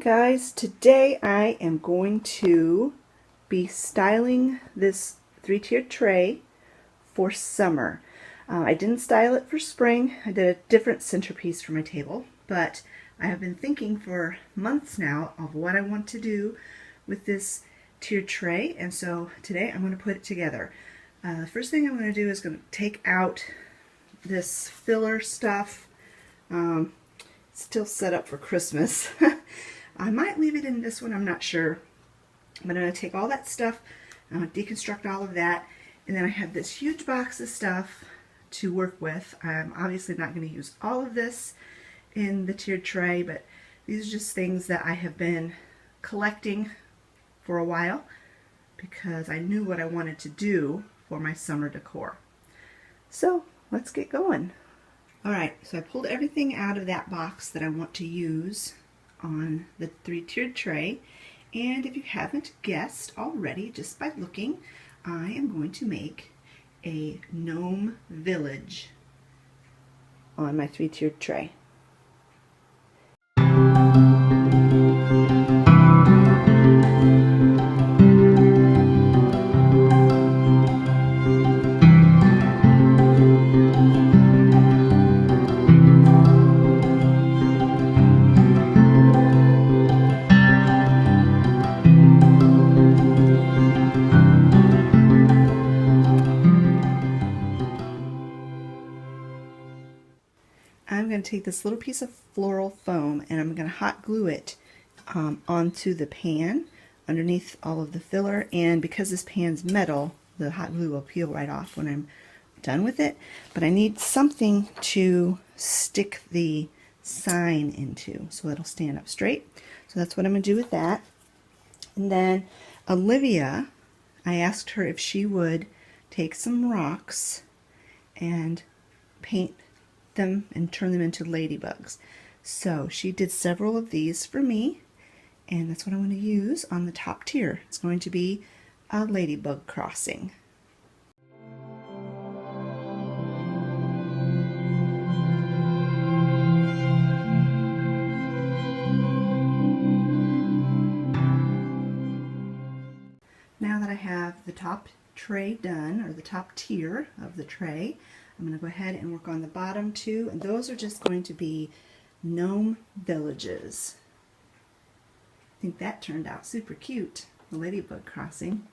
Guys, today I am going to be styling this three-tiered tray for summer. I didn't style it for spring. I did a different centerpiece for my table, but I have been thinking for months now of what I want to do with this tiered tray, and so today I'm going to put it together. The first thing I'm going to do is going to take out this filler stuff. Still set up for Christmas. I might leave it in this one, I'm not sure. But I'm going to take all that stuff, deconstruct all of that, and then I have this huge box of stuff to work with. I'm obviously not going to use all of this in the tiered tray, but these are just things that I have been collecting for a while because I knew what I wanted to do for my summer decor. So let's get going. Alright, so I pulled everything out of that box that I want to use on the three-tiered tray, and if you haven't guessed already just by looking, I am going to make a gnome village on my three-tiered tray. I'm going to take this little piece of floral foam and I'm going to hot glue it onto the pan underneath all of the filler, and because this pan's metal, the hot glue will peel right off when I'm done with it, but I need something to stick the sign into so it'll stand up straight. So that's what I'm going to do with that. And then Olivia, I asked her if she would take some rocks and paint them and turn them into ladybugs. So she did several of these for me, and that's what I'm going to use on the top tier. It's going to be a ladybug crossing. Now that I have the top tray done, or the top tier of the tray, I'm going to go ahead and work on the bottom two, and those are just going to be gnome villages. I think that turned out super cute, the ladybug crossing.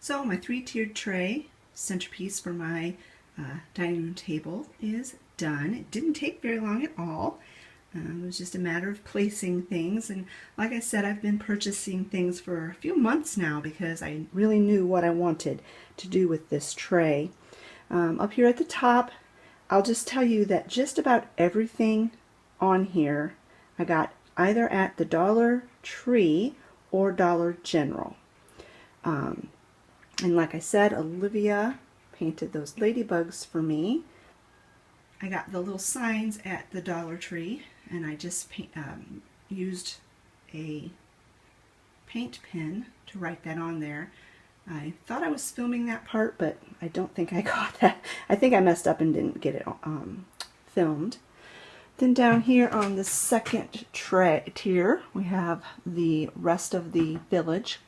So my three-tiered tray centerpiece for my dining room table is done. It didn't take very long at all. It was just a matter of placing things, and like I said, I've been purchasing things for a few months now because I really knew what I wanted to do with this tray. Up here at the top, I'll just tell you that just about everything on here I got either at the Dollar Tree or Dollar General. And like I said, Olivia painted those ladybugs for me. I got the little signs at the Dollar Tree, and I just used a paint pen to write that on there. I thought I was filming that part, but I don't think I got that. I think I messed up and didn't get it filmed. Then down here on the second tier, we have the rest of the village.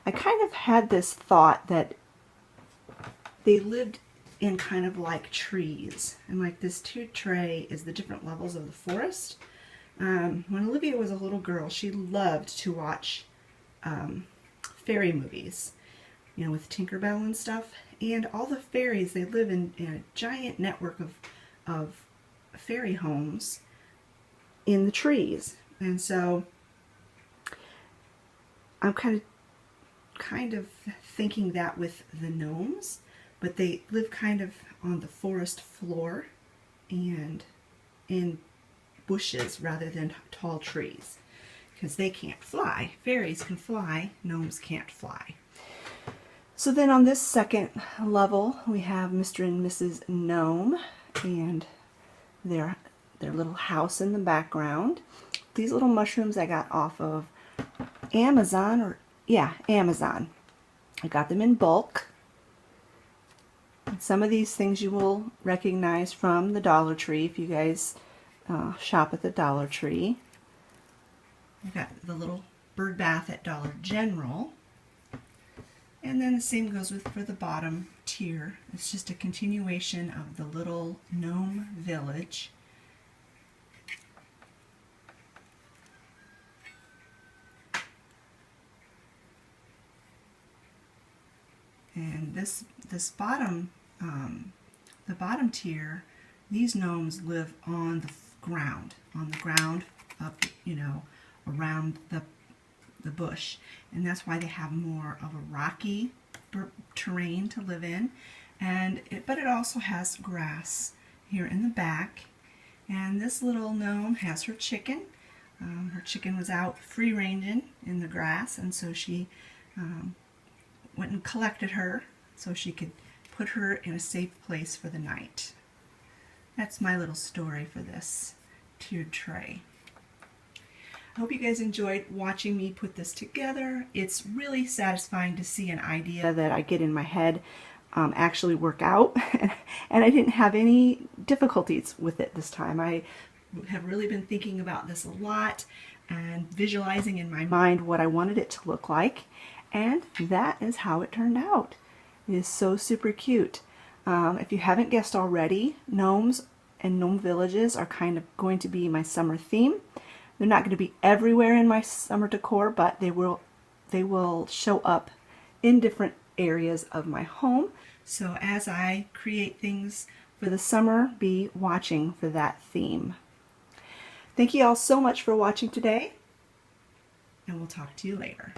I kind of had this thought that they lived in kind of like trees, and like this tiered tray is the different levels of the forest. When Olivia was a little girl, she loved to watch fairy movies, you know, with Tinkerbell and stuff, and all the fairies, they live in a giant network of fairy homes in the trees. And so I'm kind of thinking that with the gnomes, but they live kind of on the forest floor and in bushes rather than tall trees, because they can't fly. Fairies can fly, gnomes can't fly. So then on this second level, we have Mr. and Mrs. Gnome and their little house in the background. These little mushrooms I got off of Amazon, Amazon. I got them in bulk. And some of these things you will recognize from the Dollar Tree if you guys shop at the Dollar Tree. I got the little bird bath at Dollar General. And then the same goes for the bottom tier. It's just a continuation of the little gnome village. And this bottom, the bottom tier, these gnomes live on the ground up, you know, around the bush, and that's why they have more of a rocky terrain to live in. But it also has grass here in the back. And this little gnome has her chicken. Her chicken was out free ranging in the grass, and so she went and collected her so she could put her in a safe place for the night. That's my little story for this tiered tray. I hope you guys enjoyed watching me put this together. It's really satisfying to see an idea that I get in my head actually work out, and I didn't have any difficulties with it this time. I have really been thinking about this a lot and visualizing in my mind what I wanted it to look like, and that is how it turned out. It is so super cute. If you haven't guessed already, gnomes and gnome villages are kind of going to be my summer theme. They're not going to be everywhere in my summer decor, but they will show up in different areas of my home. So as I create things for the summer, be watching for that theme. Thank you all so much for watching today, and we'll talk to you later.